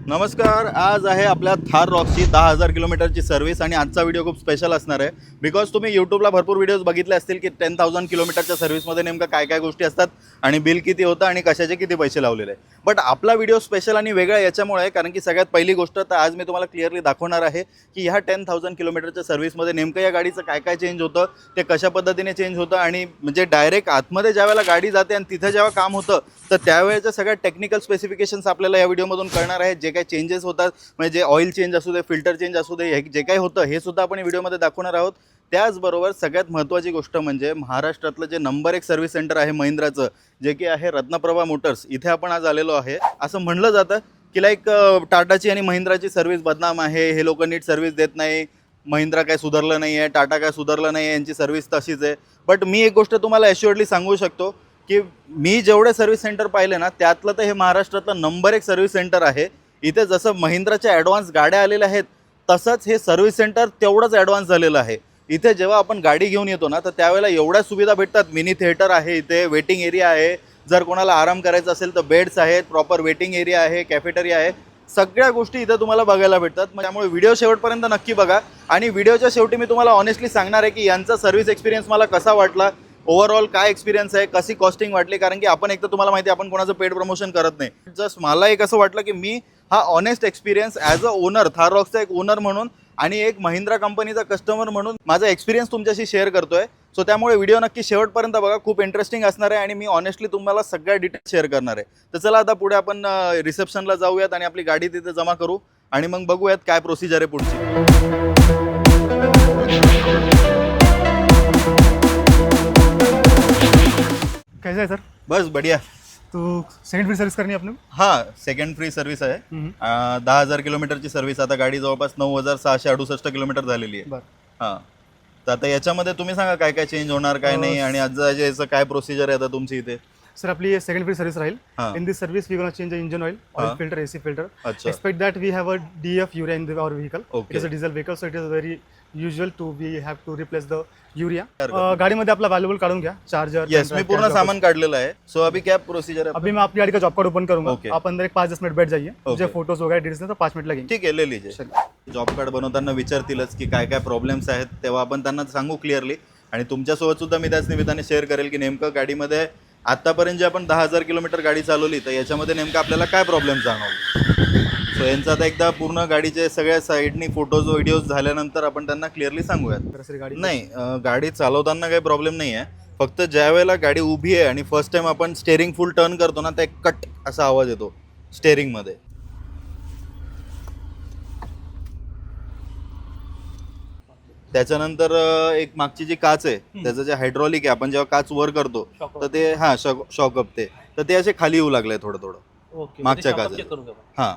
नमस्कार. आज आहे आपल्या थार रॉक्सची 10,000 किलोमीटरची सर्व्हिस आणि आजचा व्हिडिओ खूप स्पेशल असणार आहे. बिकॉज तुम्ही यूट्यूबला भरपूर व्हिडिओज बघितले असतील की 10,000 किलोमीटरच्या सर्व्हिसमध्ये नेमकं काय काय गोष्टी असतात आणि बिल किती होतं आणि कशाचे किती पैसे लावलेले आहे. बट आपला व्हिडिओ स्पेशल आणि वेगळा याच्यामुळे आहे कारण की सगळ्यात पहिली गोष्ट तर आज मी तुम्हाला क्लिअरली दाखवणार आहे की ह्या 10,000 किलोमीटरच्या सर्व्हिसमध्ये नेमकं या गाडीचं काय काय चेंज होतं, ते कशा पद्धतीने चेंज होतं आणि म्हणजे डायरेक्ट आतमध्ये ज्यावेळेला गाडी जाते आणि तिथं जेव्हा काम होतं तर त्यावेळेच्या सगळ्या टेक्निकल स्पेसिफिकेशन्स आपल्याला या व्हिडिओमधून कळणार आहेत. जे काही चेंजेस होतात म्हणजे जे ऑइल चेंज असू दे, फिल्टर चेंज असू दे, हे जे काही होतं हे सुद्धा आपण व्हिडिओमध्ये दाखवणार आहोत. त्याचबरोबर सगळ्यात महत्त्वाची गोष्ट म्हणजे महाराष्ट्रातलं जे नंबर 1 सर्व्हिस सेंटर आहे महिंद्राचं, जे की आहे रत्नप्रभा मोटर्स, इथे आपण आज आलेलो आहे. असं म्हणलं जातं की लाईक टाटाची आणि महिंद्राची सर्व्हिस बदनाम आहे, हे लोक नीट सर्व्हिस देत नाही, महिंद्रा काय सुधारलं नाही आहे, टाटा काय सुधारलं नाही आहे, यांची सर्व्हिस तशीच आहे. बट मी एक गोष्ट तुम्हाला ॲश्युअरली सांगू शकतो की मी जेवढे सर्व्हिस सेंटर पाहिले ना त्यातलं तर हे महाराष्ट्रातलं नंबर 1 सर्व्हिस सेंटर आहे. इथे जसं महिंद्राच्या ॲडव्हान्स गाड्या आलेल्या आहेत तसंच हे सर्व्हिस सेंटर तेवढंच ॲडव्हान्स झालेलं आहे. इथे जेव्हा आपण गाडी घेऊन येतो ना तर त्यावेळेला एवढ्या सुविधा भेटतात. मिनी थिएटर आहे, इथे वेटिंग एरिया आहे, जर कोणाला आराम करायचा असेल तर बेड्स आहेत, प्रॉपर वेटिंग एरिया आहे, कॅफेटेरिया आहे, सगळ्या गोष्टी इथं तुम्हाला बघायला भेटतात. त्यामुळे व्हिडिओ शेवटपर्यंत नक्की बघा. आणि व्हिडिओच्या शेवटी मी तुम्हाला ऑनेस्टली सांगणार आहे की यांचा सर्व्हिस एक्सपिरियन्स मला कसा वाटला, ओव्हरऑल काय एक्सपिरियन्स आहे, कशी कॉस्टिंग वाटली. कारण की आपण एक तर तुम्हाला माहिती आहे आपण कोणाचं पेड प्रमोशन करत नाही. जस्ट मला एक असं वाटलं की मी हा honest experience as a owner, Thar रॉक्सचा एक ओनर म्हणून आणि एक महिंद्रा कंपनीचा कस्टमर म्हणून माझा एक्सपिरियन्स तुमच्याशी शेअर करतोय. सो त्यामुळे व्हिडिओ नक्की शेवटपर्यंत बघा, खूप इंटरेस्टिंग असणार आहे आणि मी ऑनेस्टली तुम्हाला सगळ्या डिटेल्स शेअर करणार आहे. तर चला आता पुढे आपण रिसेप्शनला जाऊयात आणि आपली गाडी तिथे जमा करू आणि मग बघूयात काय प्रोसिजर आहे पुढची. कैसा है सर? बस बढ़िया. तो सेकंड फ्री सर्विस करनी है आपने? हां, सेकंड फ्री सर्व्हिस आहे. 10,000 किलोमीटरची सर्व्हिस. आता गाडी जवळपास 9,668 किलोमीटर झालेली आहे. बरं. हां, तर आता याच्यामध्ये तुम्ही सांगा काय काय चेंज होणार काय नाही आणि आज याचं काय प्रोसिजर आहे आता तुमची इथे. सर आपली सेकंड फ्री सर्विस राहील. हां. In this service we gonna change the engine oil, हां. Oil filter, AC filter. अच्छा. Expect that we have a DF urea in our vehicle. Okay. It is a diesel vehicle, so it is very usual to we have to replace the urea. हरकत नाही. गाडीमध्ये आपला valuable काढून घ्या, charger. Yes, मी पूर्ण सामान काढलेलं आहे. सो अभी क्या प्रोसिजर है. अभी मैं आपकी गाड़ी का जॉब कार्ड ओपन करूंगा. Okay. आप अंदर एक 5-10 मिनट बैठ जाइए. मुझे Okay. फोटोज वगैरह डिटेल्स तो 5 मिनट लगेंगे. ठीक आहे, ले लीजिए. जॉब कार्ड बनवताना विचारतीलच की काय काय प्रॉब्लेम्स आहेत, तेव्हा आपण त्यांना सांगू क्लिअरली. आणि तुमच्यासोबत सुद्धा मी त्याच निमित्ताने शेअर करेल की नेमकं गाडीमध्ये आत्तापर्यंत जे आपण 10,000 किलोमीटर गाडी चालवली तर याच्यामध्ये नेमकं आपल्याला काय प्रॉब्लेम जाणवले. सो यांचं आता एकदा पूर्ण गाडीचे सगळ्या साईडनी फोटोज व्हिडिओज झाल्यानंतर आपण त्यांना क्लिअरली सांगूयात. गाड़ी नाही, गाडी चालवताना काही प्रॉब्लेम नाही आहे. फक्त ज्या वेळेला गाडी उभी आहे आणि फर्स्ट टाइम आपण स्टेअरिंग फुल टर्न करतो ना तर एक कट असा आवाज येतो स्टेअरिंगमध्ये. त्याच्यानंतर एक मागची जी काच आहे त्याचं जे हायड्रॉलिक आहे, आपण जेव्हा काच वर करतो तर ते हां शॉकअप तर ते असे खाली येऊ लागले थोडं थोडं मागच्या काच. हां,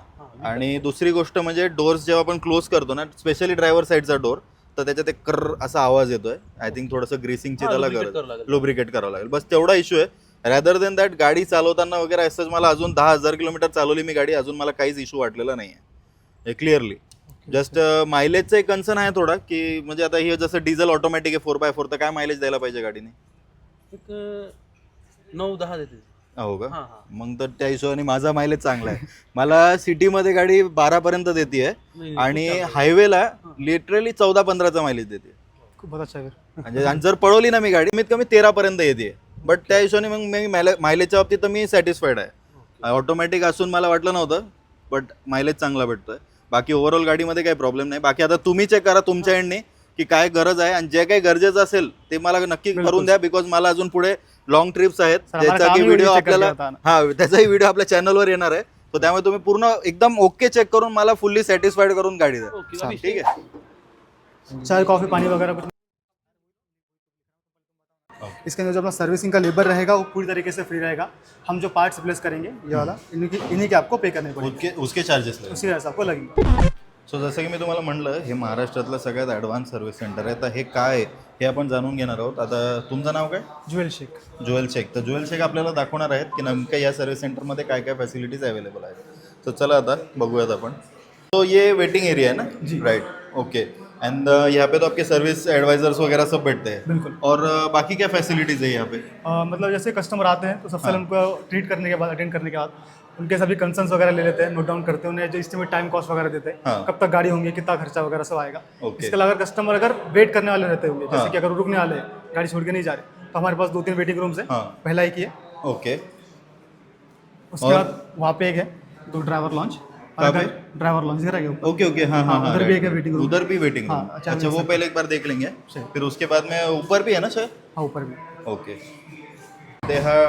आणि दुसरी गोष्ट म्हणजे डोर्स जेव्हा आपण क्लोज करतो ना, स्पेशली ड्रायव्हर साईडचा डोर, तर त्याच्यात एक कर्र असा आवाज येतोय. आय थिंक थोडंसं ग्रीसिंगची त्याला गरज, लुब्रिकेट करावं लागेल, बस तेवढा इश्यू आहे. रॅदर देन दॅट गाडी चालवताना वगैरे असंच मला अजून 10,000 किलोमीटर चालवली मी गाडी, अजून मला काहीच इश्यू वाटलेला नाही आहे क्लिअरली. जस्ट मायलेजचा एक कन्सर्न आहे थोडा की म्हणजे आता हे जसं डिझेल ऑटोमॅटिक आहे 4x4 तर काय मायलेज द्यायला पाहिजे गाडीने. एक 9-10 देते. हो का. हां, हां. मग तर त्या हिशोबाने माझा मायलेज चांगला आहे. मला सिटीमध्ये गाडी 12 पर्यंत देते नाही, आणि खूप चांगलं. हायवेला लिटरली 14-15चा मायलेज देते. खूप बहुत अच्छा है. म्हणजे आणि जर पळवली ना मी गाडी कमीत कमी 13 पर्यंत येते. बट त्या हिशोबाने मग मी मायलेजच्या बाबतीत तर मी सॅटिस्फाईड आहे. ऑटोमॅटिक असून मला वाटलं नव्हतं, बट मायलेज चांगला भेटतोय. बाकी ओव्हरऑल गाडीमध्ये काही प्रॉब्लेम नाही. बाकी आता तुम्ही चेक करा तुमच्या एंडने की काय गरज आहे आणि जे काही गरजेचं असेल ते मला नक्की करून द्या. बिकॉज मला अजून पुढे लॉंग ट्रिप्स आहेत ज्याचा की व्हिडिओ आपल्याला त्याचाही व्हिडिओ आपल्या चॅनलवर येणार आहे. तर त्यामुळे तुम्ही पूर्ण एकदम ओके चेक करून मला फुल्ली सॅटिस्फाईड करून गाडी द्या. ओके, ठीक आहे. चाय कॉफी पानी वगैरह कुछ. इसके अंदर जो अपना सर्विसिंग का लेबर रहेगा वो पूरी तरीके से फ्री रहेगा. हम जो पार्ट्स रिप्लेस करेंगे ये वाला इन्हीं के आपको पे करने पड़ेंगे. उसके चार्जेस उसी वजह से आपको लगेंगे. सो जसं की मी तुम्हाला म्हणलं हे महाराष्ट्रातलं सगळ्यात ॲडव्हान्स सर्व्हिस सेंटर आहे. तर हे काय आहे हे आपण जाणून घेणार आहोत. आता तुमचं नाव काय. ज्वेल शेख. ज्वेल शेख. तर ज्वेल शेख आपल्याला दाखवणार आहेत की नेमकं या सर्व्हिस सेंटरमध्ये काय काय फॅसिलिटीज अवेलेबल आहेत. तर चला आता बघूयात आपण. तो ये वेटिंग एरिया है ना. जी. राइट. ओके. एंड यहाँ पे तो आपके सर्विस एडवाइजर्स वगैरह सब बैठते हैं. बिल्कुल. और बाकी क्या फैसिलिटीज़ है यहाँ पे. मतलब जैसे कस्टमर आते हैं तो सबसे पहले उनको ट्रीट करने के बाद, अटेंड करने के बाद उनके सभी कंसर्न्स वगैरह ले लेते हैं, नोट डाउन करते हैं, उन्हें जो इस्टीमेट टाइम कॉस्ट वगैरह देते हैं, हाँ। कब तक गाड़ी होंगी, कितना खर्चा वगैरह सब आएगा। Okay. इसके अलावा कस्टमर अगर वेट करने वाले रहते होंगे, जैसे हाँ। कि अगर रुकने वाले हैं, गाड़ी छोड़ के नहीं जा रहे, तो हमारे पास 2-3 वेटिंग रूम्स है। हाँ। पहला एक ही है, ओके, उसके और? बाद वहाँ पे एक है 2 ड्राइवर लॉन्च, कहाँ पे? ड्राइवर लॉन्च इधर आ गया ऊपर। ओके ओके, हाँ हाँ हाँ, हाँ, उधर भी एक right, है waiting room। उधर भी वेटिंग रूम। हाँ, अच्छा, अच्छा, वो पहले एक बार देख लेंगे, सही। फिर उसके बाद में ऊपर भी है ना शायद? हाँ, ऊपर भी। ओके, ते हा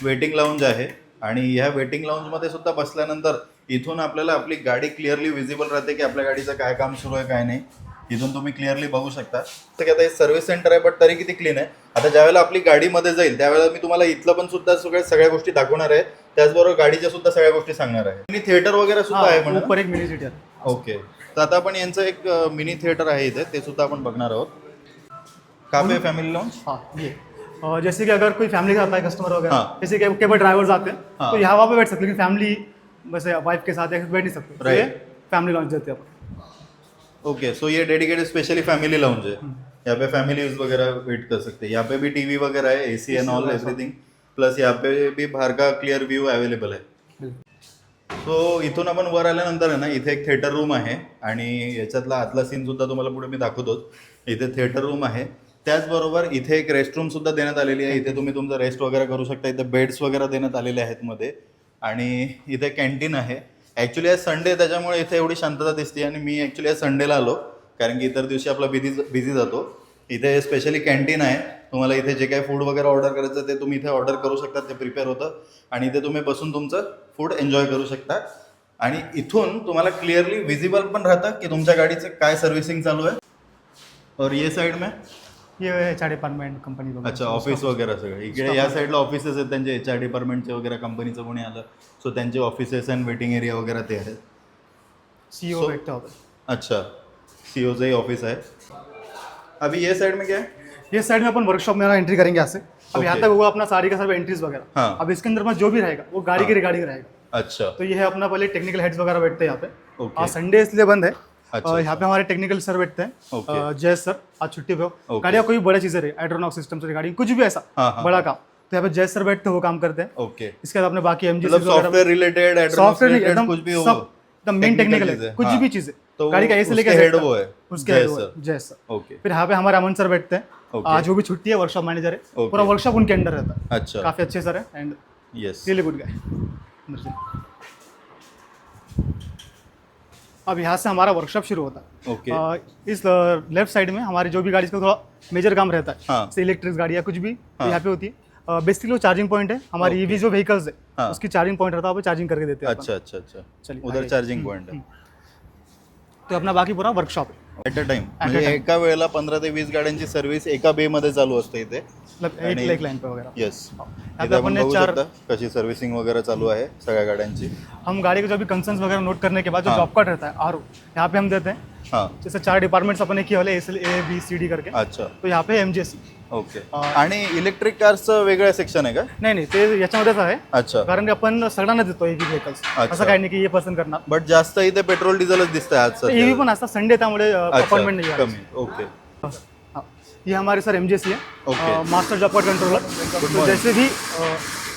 वेटिंग लाऊंज आहे आणि ह्या वेटिंग लाऊंजमध्ये सुद्धा बसल्यानंतर इथून आपल्याला आपली गाडी क्लिअरली विजिबल राहते की आपल्या गाडीचं काय काम सुरू आहे काय नाही, इथून तुम्ही क्लिअरली बघू शकता। तर की आता हे सर्व्हिस सेंटर आहे, बट तरी किती क्लीन आहे। आता ज्यावेळेला आपली गाडीमध्ये जाईल त्यावेळेला मी तुम्हाला इथलं पण सुद्धा सगळ्या गोष्टी दाखवणार आहे, त्याचबरोबर गाडीच्या सुद्धा सगळ्या गोष्टी सांगणार आहे। आणि थिएटर वगैरह सुद्धा आहे हाँ, म्हणा। ऊपर एक मिनी सिटी है। ओके, तर आता आपण यांचं एक मिनी थिएटर आहे इथे, ते सुद्धा आपण बघणार आहोत। कहाँ पे फैमिली लॉन्च? हाँ, ये जैसे कि अगर कोई फैमिली के साथ है कस्टमर वगैरह, हाँ। जैसे कि केवल ड्राइवर्स आते हैं हाँ। तो यहाँ वहाँ पे बैठ सकते हैं, लेकिन फैमिली वैसे वाइफ के साथ बैठ नहीं सकते, तो Right. ये फैमिली लॉन्च देते हैं अपन। ओके, सो ये डेडिकेटेड स्पेशली फैमिली लाउंज है। यहाँ पे फैमिलीज वगैरह वेट कर सकते हैं। यहाँ पे भी टीवी वगैरह है, AC end all everything, plus यहाँ पे भी बाहर का क्लियर व्यू अवेलेबल है। सो इथून आपण वर आल्यानंतर आहे ना, इथे एक थिएटर रूम आहे आणि याच्यातला आतला सीन सुद्धा तुम्हाला पुढे मी दाखवतोच। इथे थिएटर रूम आहे, त्याचबरोबर इथे एक रेस्टरूम सुद्धा देण्यात आलेली आहे। इथे तुम्ही तुमचा रेस्ट वगैरह करू शकता। इथे बेड्स वगैरह देण्यात आलेले आहेत मध्ये, आणि इथे कॅन्टीन आहे। ॲक्च्युली आज संडे त्याच्यामुळे इथे एवढी शांतता दिसते, आणि मी ॲक्च्युली आज संडेला आलो कारण की इतर दिवशी आपला बिझी जातो। इथे स्पेशली कॅन्टीन आहे, तुम्हाला इथे जे काही फूड वगैरे ऑर्डर करायचं ते तुम्ही इथे ऑर्डर करू शकता, ते प्रिपेअर होतं आणि इथे तुम्ही बसून तुमचं फूड एन्जॉय करू शकता। आणि इथून तुम्हाला क्लिअरली विजिबल पण राहतं की तुमच्या गाडीचं काय सर्व्हिसिंग चालू आहे। और ये साइड में ये HR डिपार्टमेंट कंपनी वगैरह। अच्छा, ऑफिस वगैरह सगळं इकडे या साईडला ऑफिसेस आहेत त्यांचे, HR डिपार्टमेंटचे वगैरे, कंपनीचं कोणी आलं सो त्यांचे ऑफिसेस अँड वेटिंग एरिया वगैरह ते आहेत। CEO बैठते होते हैं। अच्छा, CEOचं ही ऑफिस है। अभी ये साइड में क्या है? ये साइड में अपन वर्कशॉप में एंट्री करेंगे यहाँ से। अब यहाँ Okay. तक वो अपना सारी का सारा एंट्रीज वगैरह। हाँ। अब इसके अंदर में जो भी रहेगा वो गाड़ी के रिगार्डिंग रहेगा। अच्छा, तो ये है अपना पहले टेक्निकल हेड्स वगैरह बैठते हैं यहाँ पे। Okay. आज संडे इसलिए बंद है। अच्छा, यहाँ पे हमारे टेक्निकल सर बैठते Okay. हैं। जय सर आज छुट्टी पे हो। Okay. गाड़ी का कोई बड़ा चीज़ है, हाइड्रोनॉक सिस्टम से रिगार्डिंग कुछ भी ऐसा हाँ, हाँ। बड़ा काम, तो यहाँ पे जय सर बैठते हैं, वो काम करते हैं। ओके, इसके बाद अपने बाकी MG मतलब सॉफ्टवेयर रिलेटेड, सॉफ्टवेयर नहीं, एकदम कुछ भी हो, सब एकदम मेन टेक्निकल चीज़ें, है, कुछ हाँ। भी चीज़ें तो गाड़ी का ऐसे लेके उसके हेड Z तक, वो है, उसके जय हेड वो सर। है, जय सर। ओके, फिर यहाँ पे हमारे अमन सर बैठते हैं। Okay. आज वो भी छुट्टी है, वर्कशॉप मैनेजर है। Okay. पूरा वर्कशॉप उनके अंडर रहता है। अच्छा, काफ़ी अच्छे सर है end yes, really good guy. अब यहाँ से हमारा वर्कशॉप शुरू होता है। ओके, इस लेफ्ट साइड में हमारी जो भी गाड़ी का थोड़ा मेजर काम रहता है, हाँ। जैसे इलेक्ट्रिक गाड़ी या कुछ भी, तो हाँ। यहाँ पे होती है। बेसिकली वो चार्जिंग पॉइंट है, हमारी Okay. ईवी जो व्हीकल्स है हाँ। उसकी चार्जिंग पॉइंट रहता है, वहाँ पे चार्जिंग करके देते हैं अपन। अच्छा अच्छा अच्छा, चलिए, उधर आगे। चार्जिंग पॉइंट है तो अपना बाकी पूरा वर्कशॉप है, ॲट अ टाइम, a म्हणजे time. एका वेळेला 15 ते 20 गाड्यांची सर्व्हिस एका बे मध्ये चालू असते इथे। मतलब आणि- एक लाइन पे वगैरह। येस, यहाँ इथे पे आपण अपन ने बघू 4 शकता कशी सर्व्हिसिंग वगैरे चालू आहे सगळ्या गाड्यांची। हम गाड़ी के जो भी कंसर्न्स वगैरह नोट करने के बाद जो हाँ। जॉब कार्ड रहता है आर यहाँ पे हम देते हैं। हां, जैसे 4 डिपार्टमेंट्स अपन ने किए वाले ABCD करके, अच्छा, तो यहाँ पे MJC। ओके। आणि इलेक्ट्रिक कारचं वेगळं सेक्शन आहे का? नाही ते याच्यामध्येच आहे, अच्छा, कारण की आपण सगळ्यांना देतो EV व्हेकल्स, अच्छा. असं काही नाही की हे पसंत करणार। बट जास्त इथे पेट्रोल डिझेलच दिसतंय आज सध्या। EV पण असतात संडे, त्यामुळे अपॉइंटमेंट नाही आहे। कमी, ओके, हाँ, ये हमारे सर MJC है, Okay. Master job card controller. तो जैसे भी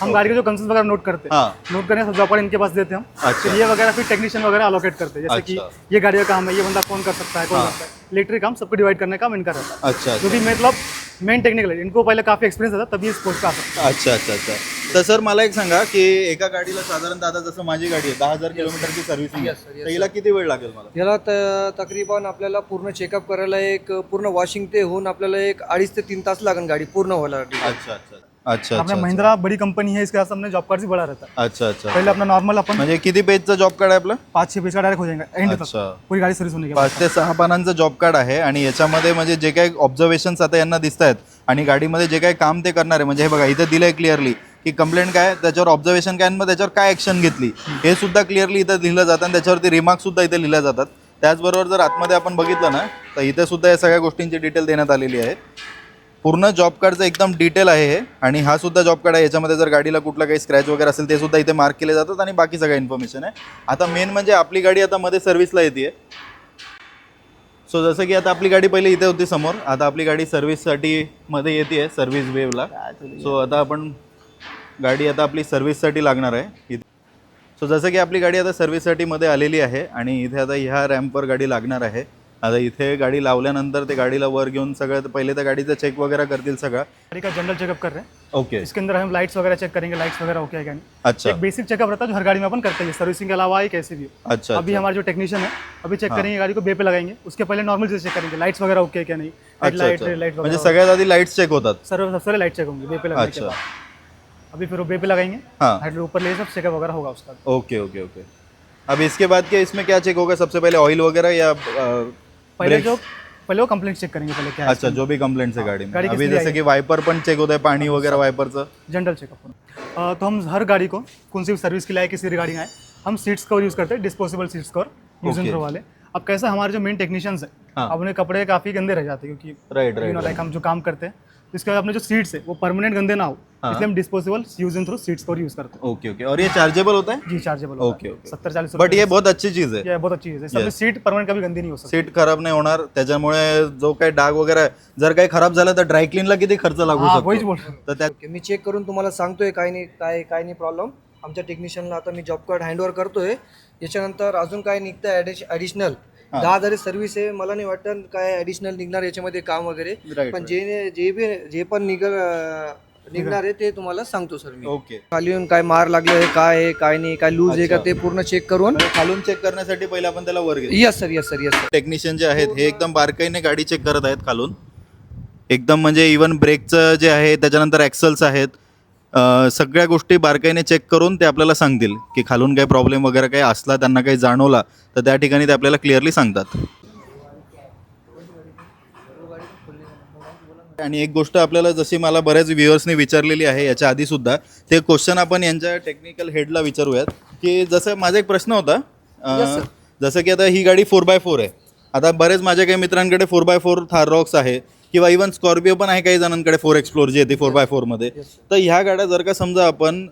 हम गाड़ी के जो कंसर्न्स वगैरह नोट करते हैं, हाँ। नोट करने से जॉब कार्ड इनके पास देते हैं हम। अच्छा। फिर ये वगैरह फिर टेक्नीशियन वगैरह अलोकेट करते हैं, जैसे कि अच्छा। ये गाड़ी का काम है, ये बंदा कौन कर सकता है, कौन हाँ। करता है। इलेक्ट्रिक काम सबको डिवाइड करने का काम इनका रहता है, अच्छा जो अच्छा कि मतलब मेन टेक्निकल है। इनको पहले काफ़ी एक्सपीरियंस था, तभी इस पोस्ट पे आ सकते हैं। अच्छा अच्छा अच्छा। तर सर मला एक सांगा की एका गाडीला साधारणतः आता जसं माझी गाडी आहे 10,000 किलोमीटरची सर्व्हिसिंग आहे, Yes, sir, yes, तर हिला किती वेळ लागेल मला? याला तकरीबन आपल्याला पूर्ण चेकअप करायला एक पूर्ण वॉशिंग ते होऊन आपल्याला एक 2.5 ते 3 तास लागेल गाडी पूर्ण व्हायला। अच्छा अच्छा अच्छा अपना अच्छा महिंद्रा बड़ी कंपनी है, इसके साथ हमने जॉब कार्ड भी बड़ा रहता है। अच्छा अच्छा। पहले अपना नॉर्मल अपन म्हणजे किती पेजचं जॉब कार्ड आहे आपलं? 5-6 पेज का डायरेक्ट हो जाएगा एंड तक, अच्छा, पूरी गाड़ी सर्विस होने के बाद। 5 ते 6 पानांचं जॉब कार्ड आहे आणि याच्यामध्ये म्हणजे जे काही ऑब्झर्वेशन्स आता यांना दिसत आहेत आणि गाडीमध्ये जे काही काम ते करणार आहे, म्हणजे हे बघा इथे दिलंय क्लिअरली की कंप्लेंट काय, त्याच्यावर ऑब्झर्वेशन काय, मग त्याच्यावर काय ॲक्शन घेतली हे सुद्धा क्लिअरली इथं लिहिलं जातं आणि त्याच्यावरती रिमार्क सुद्धा इथे लिहिल्या जातात। त्याचबरोबर जर आतमध्ये आपण बघितलं ना तर इथे सुद्धा या सगळ्या गोष्टींची डिटेल देण्यात आलेली आहे। पूर्ण जॉब कार्डचं एकदम डिटेल आहे हे, आणि हा सुद्धा जॉब कार्ड आहे। याच्यामध्ये जर गाडीला कुठला काही स्क्रॅच वगैरे असेल ते सुद्धा इथे मार्क केले जातात आणि बाकी सगळं इन्फॉर्मेशन आहे। आता मेन म्हणजे आपली गाडी आता मध्ये सर्व्हिसला येते। सो जसं की आता आपली गाडी पहिले इथे होती समोर, आता आपली गाडी सर्व्हिससाठी मध्ये येते सर्व्हिस वेवला। सो आता आपण गाडी आता आपली सर्व्हिससाठी लागणार आहे। सो जसं की आपली गाडी आता सर्व्हिससाठी मध्ये आलेली आहे आणि इथे आता ह्या रॅम्पवर गाडी लागणार आहे. आता इथे गाडी लावल्यानंतर ते गाडीला वर घेऊन सगळं पहिले तर गाडीचं चेक वगैरह करतील सगळं. गाड़ी का जनरल चेकअप कर रहे हैं. ओके. इसके अंदर हम लाइट्स वगैरह चेक करेंगे, लाइट्स वगैरह ओके है क्या नहीं. अच्छा एक बेसिक चेकअप रहता है जो हर गाड़ी में अपन करते हैं, सर्विसिंग के अलावा एक ऐसे भी हो. अच्छा. अभी हमारे जो टेक्नीशियन है अभी चेक करेंगे गाड़ी को, बे पे लगाएंगे. उसके पहले नॉर्मल चीज़ चेक करेंगे, लाइट्स वगैरह ओके है क्या नहीं, अच्छा हेडलाइट अच्छा. लाइट म्हणजे वगैरह. सगळ्यात आधी लाईट्स चेक होतात. सबसे पहले लाइट चेक होंगे बे पे लगाने के अच्छा. बाद. अभी फिर वो बे पे लगाएंगे, हाँ. हेड ऊपर ले सब चेकअप वगैरह होगा उसका. Okay okay okay. अब इसके बाद क्या इसमें क्या चेक होगा? सबसे पहले ऑयल वगैरह या पहले वो कंप्लेंट चेक करेंगे पहले क्या है. अच्छा, जो भी कंप्लेंट्स है गाड़ी में. गाड़ी अभी किसकी जैसे आई कि वाइपर पण चेक होता है, पानी वगैरह वाइपरचं. General checkup. तो हम हर गाड़ी को कौन सी भी सर्विस के लिए किसी भी गाड़ी में आए हम सीट्स कवर यूज़ करते हैं, disposable seats cover use and throw वाले. अब कैसा हमारे जो मेन टेक्नीशियंस हैं हाँ. अब उन्हें कपड़े काफ़ी गंदे रह जाते हैं क्योंकि right you know right. Like हम जो काम करते हैं तो इसके बाद अपने जो सीट्स है वो परमानेंट गंदे ना हो, इसलिए हम disposable use and throw seats cover use करते हैं. Okay okay. और ये चार्जेबल होता है? जी चार्जेबल. Okay okay. 70-40 बट ये बहुत अच्छी चीज़ है. ये बहुत अच्छी चीज़ है. सब सीट परमानेंट कभी गंदी नहीं हो सकती. सीट खराब नाही होणार, त्याच्यामुळे जो काही डाग वगैरे आहे, जर काही खराब झालं तर ड्रायक्लीनला किती खर्च लागू हाँ वही शकतो. बोल रहा हूँ. तर त्यात ओके, मी चेक करून तुम्हाला सांगतोय काय नाही प्रॉब्लेम. आमच्या टेक्निशियनला आता मी जॉब कार्ड हँडओव्हर करतोय. याच्यानंतर अजून काय निघतं ॲडिशनल 10,000 सर्व्हिस आहे. मला नाही वाटतं काय ॲडिशनल निघणार याच्यामध्ये काम वगैरे, Right, पण जे पण निघणार आहे ते तुम्हाला सांगतो सर मी. ओके. खाली येऊन काय मार लागले आहे, काय आहे काय नाही, काय लूज आहे का ते पूर्ण चेक करून. खालून चेक करण्यासाठी पहिले आपण त्याला वर घेऊ. Yes sir. टेक्निशियन जे आहेत हे एकदम बारकाईने गाडी चेक करत आहेत खालून एकदम. म्हणजे इवन ब्रेकचं जे आहे, त्याच्यानंतर ॲक्सल्स आहेत, सगळ्या गोष्टी बारकाईने चेक करून ते आपल्याला सांगतील की खालून काही प्रॉब्लेम वगैरे काही असला, त्यांना काही जाणवला तर त्या ठिकाणी ते आपल्याला क्लिअरली सांगतात. आणि एक गोष्ट आपल्याला जशी मला बऱ्याच व्ह्युअर्सनी विचारलेली आहे याच्या आधीसुद्धा, ते क्वेश्चन आपण यांच्या टेक्निकल हेडला विचारूयात. की जसं माझा एक प्रश्न होता, जसं की आता ही गाडी 4x4 आहे. आता बरेच माझ्या काही मित्रांकडे 4x4 थार रॉक्स आहे किंवा इवन स्कॉर्पिओ पण आहे काही जणांकडे 4 एक्सप्लोर जी येते 4x4 मध्ये. तर ह्या गाड्या जर का समजा आपण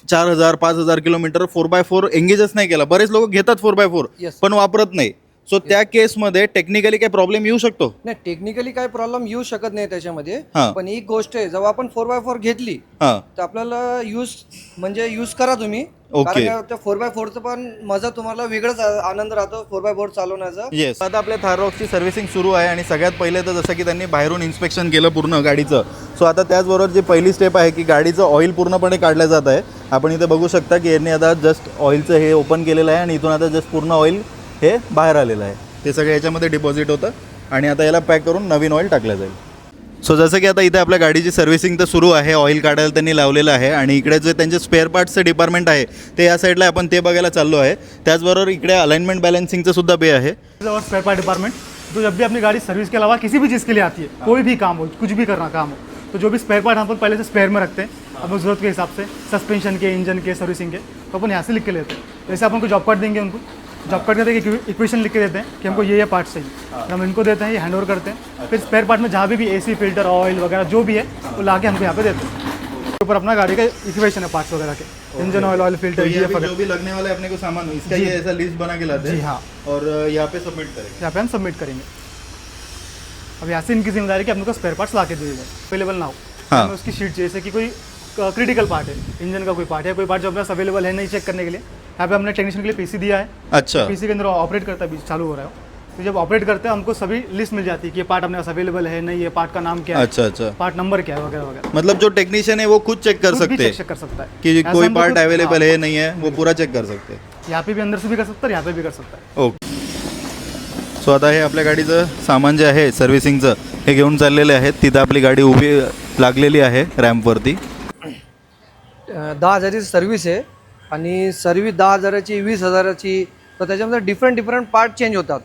4,000-5,000 किलोमीटर 4x4 एंगेजच नाही केला, बरेच लोक घेतात 4x4 पण वापरत नाही. सो त्या केसमध्ये टेक्निकली काही प्रॉब्लेम येऊ शकतो? नाही, टेक्निकली काय प्रॉब्लेम येऊ शकत नाही त्याच्यामध्ये. हा. पण एक गोष्ट आहे, जेव्हा आपण 4x4 घेतली हां. तर आपल्याला यूज करा तुम्ही. ओके. कारण त्या 4x4चं पण मजा तुम्हाला वेगळाच आनंद राहतो 4x4 चालवण्याचा. येस. आता आपल्या थार रॉक्सची सर्व्हिसिंग सुरू आहे आणि सगळ्यात पहिले तर जसं की त्यांनी बाहेरून इन्स्पेक्शन केलं पूर्ण गाडीचं. सो आता त्याचबरोबर जी पहिली स्टेप आहे की गाडीचं ऑइल पूर्णपणे काढलं जात आहे. आपण इथे बघू शकता की यांनी आता जस्ट ऑइलचं हे ओपन केलेलं आहे आणि इथून आता जस्ट पूर्ण ऑइल हे बाहेर आलेलं आहे. ते सगळं याच्यामध्ये डिपॉझिट होतं आणि आता याला पॅक करून नवीन ऑइल टाकलं जाईल. सो जसं की आता इथे आपल्या गाडीची सर्व्हिसिंग तर सुरू आहे, ऑइल काढायला त्यांनी लावलेलं आहे आणि इकडे जे त्यांचे स्पेअर पार्ट्सचं डिपार्टमेंट आहे ते या साईडला आपण ते बघायला चाललो आहे. त्याचबरोबर इकडे अलाइनमेंट बॅलन्सिंगचं सुद्धा बे आहे. और स्पेयर पार्ट डिपार्टमेंट तो जब भी अपनी गाड़ी सर्विस के अलावा किसी भी चीज़ के लिए आती है, कोई भी काम हो, कुछ भी करना काम हो, तो जो भी स्पेयर पार्ट हम अपन पहले से स्पेयर में रखते हैं अपनी ज़रूरत के हिसाब से, सस्पेंशन के, इंजन के, सर्विसिंग के, तो अपन यहाँ से लिख के लेते हैं. जैसे अपन को जॉब कार्ड देंगे, उनको जॉब कार्ड के एक इक्वेशन लिख के देते हैं कि हमको ये पार्ट चाहिए, हम इनको देते हैं, ये हैंड ओवर करते हैं. फिर स्पेयर पार्ट में जहाँ भी AC फिल्टर ऑयल वगैरह जो भी है वो ला के हमको यहाँ पे देते हैं. ऊपर अपना गाड़ी का इक्वेशन है पार्ट्स वगैरह के, इंजन ऑयल फिल्टर, ये जो भी लगने वाला है अपने को सामान इसका ये ऐसा लिस्ट बना के लाते हैं. जी हाँ. और यहाँ पे सबमिट करेंगे. यहाँ पे हम सबमिट करेंगे. अब यहाँ से इनकी जिम्मेदारी कि अपने को स्पेयर पार्ट्स ला के दे जाए, अवेलेबल ना हो. हाँ. हमें उसकी शीट जैसे कि कोई क्रिटिकल पार्ट है, इंजन का कोई पार्ट है, कोई पार्ट जो अपने पास अवेलेबल है नहीं चेक करने के लिए, यहाँ पे हमने टेक्नीशियन के लिए PC दिया है. अच्छा. PC के अंदर ऑपरेट करता है, चालू हो रहा है. तो जब ऑपरेट करते हैं हमको सभी लिस्ट मिल जाती है कि ये पार्ट अपने पास अवेलेबल है नहीं, ये पार्ट का नाम क्या है, अच्छा अच्छा. पार्ट नंबर क्या है वगैरह वगैरह. मतलब जो टेक्नीशियन है वो खुद चेक कर खुद भी सकते हैं चेक कर सकता है कि ऐसा कोई हमको पार्ट खुद- अवेलेबल हाँ. है नहीं है, वो पूरा चेक कर सकते हैं. यहाँ पे भी अंदर से भी कर सकता है, यहाँ पे भी कर सकता है. ओके. सो आता हे आपल्या गाडीचं सामान जे आहे सर्व्हिसिंगचं हे घेऊन चाललेले आहेत. तिथं आपली गाडी उभी लागलेली आहे रॅम्पवरती. 10,000ची सर्व्हिस आहे आणि सर्व्हिस 10,000ची 20,000ची. तर त्याच्यामध्ये डिफरंट पार्ट चेंज होतात.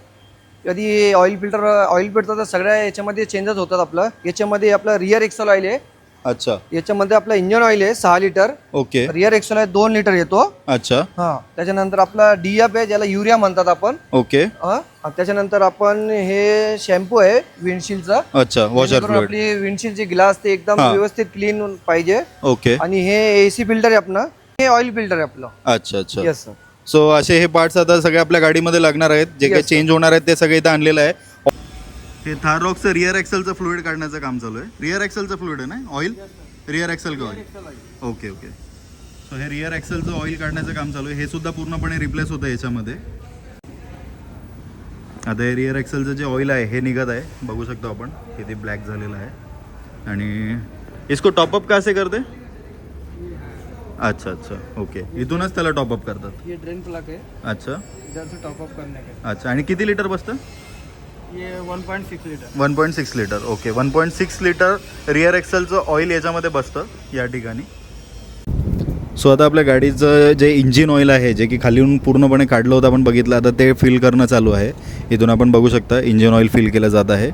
कधी ऑइल फिल्टर तर सगळ्या याच्यामध्ये चेंजेस होतात. आपलं याच्यामध्ये आपलं रिअर एक्सेल ऑइल आहे, अच्छा. याच्यामध्ये आपलं इंजन ऑइल आहे 6 litre, okay. Rear axle oil 2 litre येतो. अच्छा. हां. त्याच्यानंतर आपला DF आहे ज्याला युरिया म्हणतात आपण. ओके. हां. त्याच्यानंतर आपण हे शॅम्पू आहे विंडशील्डचा. अच्छा. Washer fluid. आपली विंडशील्डची ग्लास ते एकदम हां. व्यवस्थित क्लीन पाहिजे. ओके. आणि हे AC फिल्टर आहे आपलं, हे ऑइल फिल्टर आहे आपलं. अच्छा अच्छा. Yes sir. सो असे हे पार्ट्स आता सगळे आपल्या गाडीमध्ये लागणार आहेत. जे काही Yes, चेंज होणार आहेत ते सगळे इथं आणलेलं आहे. हे थार रॉक्सचं रिअर एक्सेलचं फ्लुइड काढण्याचं काम चालू आहे. रिअर एक्सेलचं फ्लुइड आहे ना ऑइल? रिअर एक्सेल का ऑइल? Okay okay. सो हे रिअर एक्सेलचं ऑइल काढण्याचं काम चालू आहे. हे सुद्धा पूर्णपणे रिप्लेस होतं याच्यामध्ये. आता हे रिअर एक्सेलचं जे ऑइल आहे हे निघत आहे, बघू शकतो आपण किती ब्लॅक झालेलं आहे. आणि इसको टॉपअप कसे करते? अच्छा अच्छा, ओके. इथूनच त्याला टॉपअप करतात. ये ड्रेन प्लग है, अच्छा इधर से टॉपअप करने का. अच्छा. आणि किती लिटर बसतं? ये 1.6 litre. 1.6 litre. Okay, 1.6 litre rear एक्सेलचं ऑइल याच्यामध्ये बसतं या ठिकाणी. सो आता आपल्या गाडीचं जे इंजिन ऑइल आहे, जे की खालीहून पूर्णपणे काढलं होतं आपण बघितलं, आता ते फिल करणं चालू आहे. इथून आपण बघू शकता इंजिन ऑइल फिल केलं जात आहे.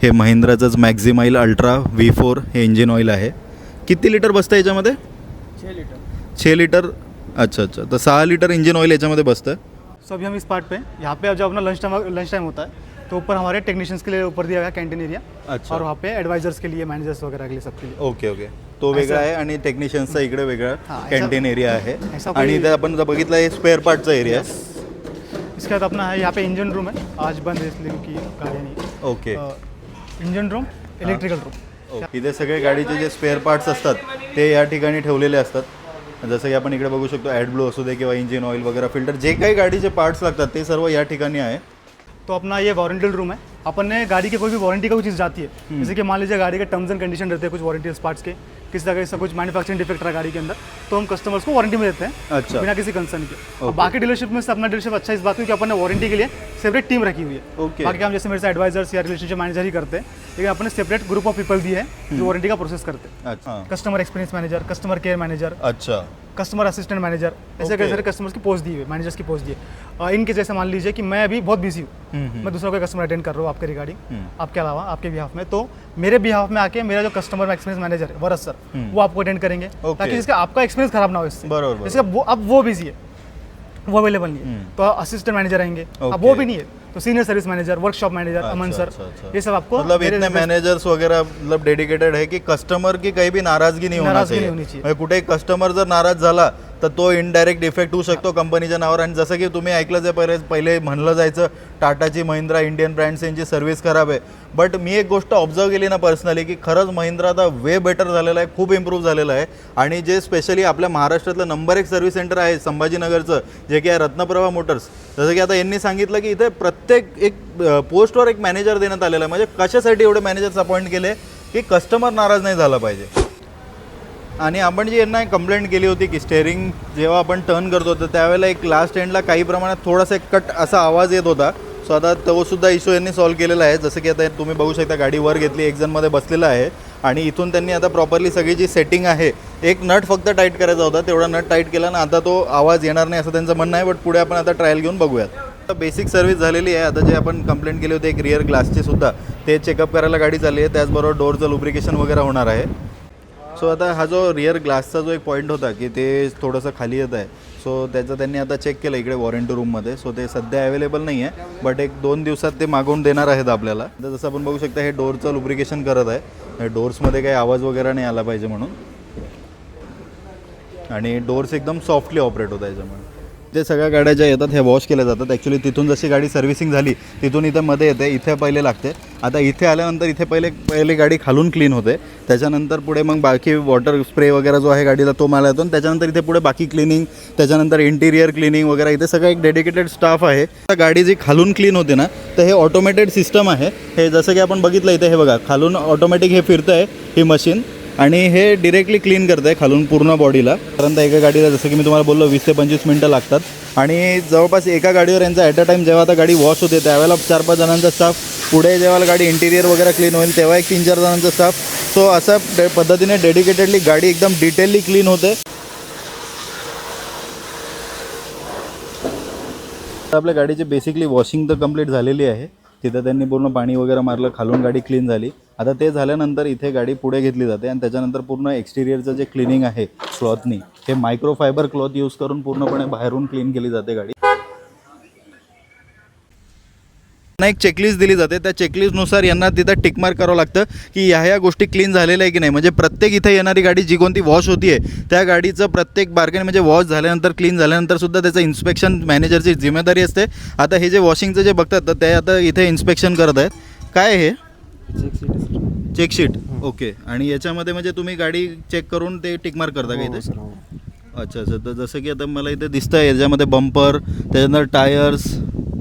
हे महिंद्राचंच मॅक्झिमाईल अल्ट्रा V4 हे इंजिन ऑइल आहे. किती लिटर बसतं याच्यामध्ये? 6 लीटर. 6 लिटर. अच्छा अच्छा, तर 6 लिटर इंजिन ऑइल याच्यामध्ये बसतं. सो अभी हम इस पार्ट पे यहाँ पे जब अपना लंच टाइम होता है तो ऊपर हमारे टेक्नीशियंस के लिए ऊपर दिया गया कैंटीन एरिया. अच्छा. और वहाँ पे एडवाइजर्स के लिए, मैनेजर्स वगैरह के लिए, सबके लिए. ओके ओके, तो वेगळा आहे आणि टेक्निशियन्सचा इकडे वेगळा हां, ऐसा- कॅन्टीन एरिया आहे. ऐसा आणि कोई- इथे आपण जर बघितलं हे स्पेअर पार्टचा एरिया आहे. इसके बाद अपना है यहाँ पे इंजन रूम है, आज बंद है इसलिए की गाड़ी नहीं. Okay. Engine room, electrical room. इथे सगळे गाडीचे जे स्पेअर पार्ट्स असतात ते या ठिकाणी ठेवलेले असतात. जसं की आपण इकडे बघू शकतो, ॲडब्लो असू दे किंवा इंजिन ऑइल वगैरे, फिल्टर, जे काही गाडीचे पार्ट्स लागतात ते सर्व या ठिकाणी आहे. तो अपना ये वारंटी रूम है. अपन ने गाड़ी की कोई भी वारंटी का कोई चीज़ जाती है, जैसे कि मान लीजिए गाड़ी के टर्म्स एंड कंडीशन रहते हैं कुछ वारंटी पार्ट्स के, किसी तरह का कुछ मैन्युफैक्चरिंग डिफेक्ट रहा गाड़ी के अंदर, तो हम कस्टमर्स को वारंटी में देते हैं. अच्छा. बिना किसी कंसर्न के. और बाकी डीलरशिप में से अपना डीलरशिप अच्छा इस बात की कि अपन ने वारंटी के लिए सेपरेट टीम रखी हुई है. ओके. बाकी हम जैसे मेरे से एडवाइजर्स या रिलेशनशिप मैनेजर ही करते हैं, लेकिन अपने सेपरेट ग्रुप ऑफ पीपल दिए हैं जो वारंटी का प्रोसेस करते हैं. अच्छा customer experience manager, customer care manager, अच्छा. कस्टमर असिस्टेंट मैनेजर, ऐसे कई सारे कस्टमर्स की पोस्ट दी हुई है, मैनेजर्स की पोस्ट दी है. इनके जैसे मान लीजिए कि मैं अभी बहुत बिजी हूँ, मैं दूसरा कोई कस्टमर अटेंड कर रहा हूँ आपके रिगार्डिंग, आपके अलावा आपके बिहाफ में, तो मेरे बिहाफ में आके मेरा जो कस्टमर एक्सपीरियंस मैनेजर है वरस सर, वो आपको अटेंड करेंगे ताकि इसका आपका एक्सपीरियंस खराब ना हो इससे. बरोबर. इसका वो अब वो बिजी है, वो अवेलेबल नहीं है, तो असिस्टेंट मैनेजर आएंगे. अब वो भी नहीं है तो senior service manager, workshop manager, Aman sir, ये सब आपको मतलब मेरे इतने मैनेजर्स वगैरह मतलब डेडिकेटेड है कि कस्टमर की काही भी नाराजगी नाही होना नाराजगी चाहिए. नहीं होनी चाहिए. म्हणजे कुठे कस्टमर जर नाराज झाला तर तो इनडायरेक्ट इफेक्ट होऊ शकतो कंपनीच्या नावावर. आणि जसं की तुम्ही ऐकलंच आहे, पहिले म्हणलं जायचं टाटाची, महिंद्रा, इंडियन ब्रँड्स यांची सर्व्हिस खराब आहे. बट मी एक गोष्ट ऑब्झर्व केली ना पर्सनली, की खरंच महिंद्रा आता वे बेटर झालेला आहे, खूप इम्प्रूव्ह झालेलं आहे. आणि जे स्पेशली आपल्या महाराष्ट्रातलं नंबर 1 सर्व्हिस सेंटर आहे संभाजीनगरचं, जे की आहे रत्नप्रभा मोटर्स, जसं की आता यांनी सांगितलं की इथे प्रत्येक एक पोस्टवर एक मॅनेजर देण्यात आलेला आहे. म्हणजे कशासाठी एवढे मॅनेजर्स अपॉइंट केले की कस्टमर नाराज नाही झाला पाहिजे. आणि आपण जी यांना कंप्लेंट केली होती की स्टेअरिंग जेव्हा आपण टर्न करतो तर त्यावेळेला एक लास्ट एंडला काही प्रमाणात थोडासा एक कट असा आवाज येत होता. सो आता तो सुद्धा इश्यू यांनी सॉल्व्ह केलेला आहे. जसं की आता तुम्ही बघू शकता गाडी वर घेतली, एक जणमध्ये बसलेला आहे आणि इथून त्यांनी आता प्रॉपरली सगळी जी सेटिंग आहे, एक नट फक्त टाईट करायचा होता, तेवढा नट टाईट केला ना आता तो आवाज येणार नाही असं त्यांचं म्हणणं आहे. बट पुढे आपण आता ट्रायल घेऊन बघूयात. बेसिक सर्व्हिस झालेली आहे. आता जे आपण कंप्लेंट केली होती एक रिअर ग्लासची सुद्धा, ते चेकअप करायला गाडी चालली आहे. त्याचबरोबर डोअरचं लुब्रिकेशन वगैरे होणार आहे. सो आता हा जो रिअर ग्लासचा जो एक पॉईंट होता की ते थोडंसं खाली येत आहे, सो त्याचं त्यांनी आता चेक केलं इकडे वॉरंटी रूममध्ये. सो ते सध्या अवेलेबल नाही आहे, बट 1-2 दिवसात ते मागवून देणार आहेत आपल्याला. तर जसं आपण बघू शकता हे डोअरचं लुब्रिकेशन करत आहे, डोअर्समध्ये काही आवाज वगैरे नाही आला पाहिजे म्हणून. आणि डोअर्स एकदम सॉफ्टली ऑपरेट होत आहे याच्यामुळे. जे सगळ्या गाड्या ज्या येतात हे वॉश केल्या जातात. ॲक्च्युली तिथून जशी गाडी सर्व्हिसिंग झाली तिथून इथं मध्ये येते, इथे पहिले लागते. आता इथे आल्यानंतर इथे पहिले गाडी खालून क्लीन होते, त्याच्यानंतर पुढे मग बाकी वॉटर स्प्रे वगैरे जो आहे गाडीला तो मला येतो, आणि त्याच्यानंतर इथे पुढे बाकी क्लिनिंग, त्याच्यानंतर इंटिरियर क्लिनिंग वगैरे. इथे सगळं एक डेडिकेटेड स्टाफ आहे. गाडी जी खालून क्लीन होते ना, तर हे ऑटोमॅटेड सिस्टम आहे. हे जसं की आपण बघितलं इथे, हे बघा खालून ऑटोमॅटिक हे फिरतं आहे ही मशीन, आणि हे डिरेक्टली क्लीन करतं आहे खालून पूर्ण बॉडीला. कारण एका गाडीला जसं की मी तुम्हाला बोललो 20 ते 25 मिनटं लागतात. आणि जवळपास एका गाडीवर यांचा ॲट अ टाईम जेव्हा आता गाडी वॉश होते त्यावेळेला 4-5 जणांचा स्टाफ, पुढे जेव्हा गाडी इंटिरियर वगैरे क्लीन होईल तेव्हा एक 3-4 जणांचा स्टाफ. सो अशा पद्धतीने डेडिकेटेडली गाडी एकदम डिटेलली क्लीन होते. आपल्या गाडीची बेसिकली वॉशिंग तर कंप्लीट झालेली आहे. तिथं त्यांनी पूर्ण पाणी वगैरे मारलं, खालून गाडी क्लीन झाली. आता ते झाल्यानंतर इथे गाडी पुढे घेतली जाते आणि त्याच्यानंतर पूर्ण एक्सटिरियरचं जे क्लिनिंग आहे क्लॉथनी, हे मायक्रोफायबर क्लॉथ यूज करून पूर्णपणे बाहेरून क्लीन केली जाते गाडी. एक चेकलिस्ट दिली जाते, त्या चेकलिस्टनुसार यांना तिथं टिक मार्क करावं लागतं की ह्या गोष्टी क्लीन झालेल्या आहे की नाही. म्हणजे प्रत्येक इथे येणारी गाडी जी कोणती वॉश होती त्या गाडीचं प्रत्येक बारकाईने म्हणजे वॉश झाल्यानंतर, क्लीन झाल्यानंतर सुद्धा त्याचं इन्स्पेक्शन मॅनेजरची जिम्मेदारी असते. आता हे जे वॉशिंगचं जे बघतात तर ते आता इथे इन्स्पेक्शन करत आहेत. काय हे चेकशीट? ओके. आणि याच्यामध्ये म्हणजे तुम्ही गाडी चेक करून ते टिक मार्क करता का इथे? अच्छा अच्छा. तर जसं की आता मला इथे दिसतं आहे याच्यामध्ये बंपर, त्याच्यानंतर टायर्स.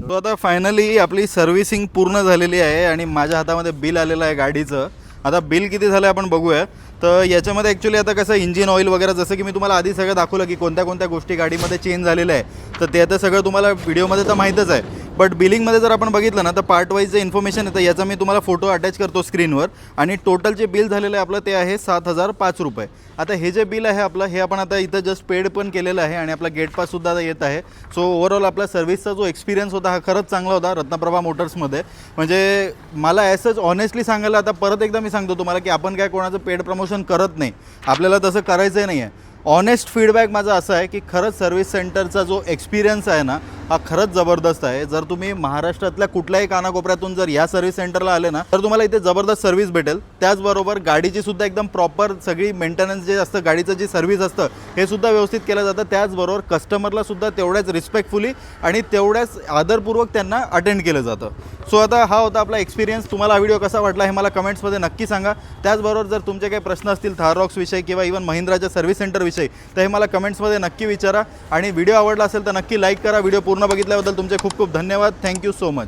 तो आता फायनली आपली सर्व्हिसिंग पूर्ण झालेली आहे आणि माझ्या हातामध्ये बिल आलेलं आहे गाडीचं. आता बिल किती झालं आपण बघूया. तर याच्यामध्ये ॲक्च्युली आता कसं इंजिन ऑइल वगैरे जसं की मी तुम्हाला आधी सगळं दाखवलं की कोणत्या कोणत्या गोष्टी गाडीमध्ये चेंज झालेल्या आहे, तर ते आता सगळं तुम्हाला व्हिडिओमध्ये तर माहीतच आहे. बट बिलिंगमध्ये जर आपण बघितलं ना तर पार्ट वाईज जे इन्फॉर्मेशन येतं याचा मी तुम्हाला फोटो अटॅच करतो स्क्रीनवर. आणि टोटल जे बिल झालेलं आहे आपलं ते आहे 7,005 रुपये. आता हे जे बिल आहे आपलं हे आपण आता इथं जस्ट पेड पण केलेलं आहे आणि आपला गेट पाससुद्धा आता येत आहे. सो ओव्हरऑल आपला सर्व्हिसचा जो एक्सपिरियन्स होता हा खरंच चांगला होता रत्नप्रभा मोटर्समध्ये. म्हणजे मला ॲसच ऑनेस्टली सांगायला आता परत एकदा मी सांगतो तुम्हाला की आपण काय कोणाचं पेड प्रमोशन करत नाही, आपल्याला तसं करायचं नाही आहे. ऑनेस्ट फीडबॅक माझा असा आहे की खरंच सर्व्हिस सेंटरचा जो एक्सपिरियन्स आहे ना हा खरंच जबरदस्त आहे. जर तुम्ही महाराष्ट्रातल्या कुठल्याही कानाकोपऱ्यातून जर या सर्व्हिस सेंटरला आले ना तर तुम्हाला इथे जबरदस्त सर्व्हिस भेटेल. त्याचबरोबर गाडीची सुद्धा एकदम प्रॉपर सगळी मेंटेनन्स जे असतं गाडीचं जी सर्व्हिस असतं हे सुद्धा व्यवस्थित केलं जातं. त्याचबरोबर कस्टमरला सुद्धा तेवढ्याच रिस्पेक्टफुली आणि तेवढ्याच आदरपूर्वक त्यांना अटेंड केलं जातं. सो आता हा होता आपला एक्सपिरियन्स. तुम्हाला हा व्हिडिओ कसा वाटला हे मला कमेंट्समध्ये नक्की सांगा. त्याचबरोबर जर तुमचे काही प्रश्न असतील थार रॉक्सविषयी किंवा इव्हन महिंद्राच्या सर्व्हिस सेंटरविषयी तर हे मला कमेंट्समध्ये नक्की विचारा. आणि व्हिडिओ आवडला असेल तर नक्की लाईक करा. व्हिडिओ पूर्ण बघितल्याबद्दल तुमचे खूप खूप धन्यवाद. Thank you so much.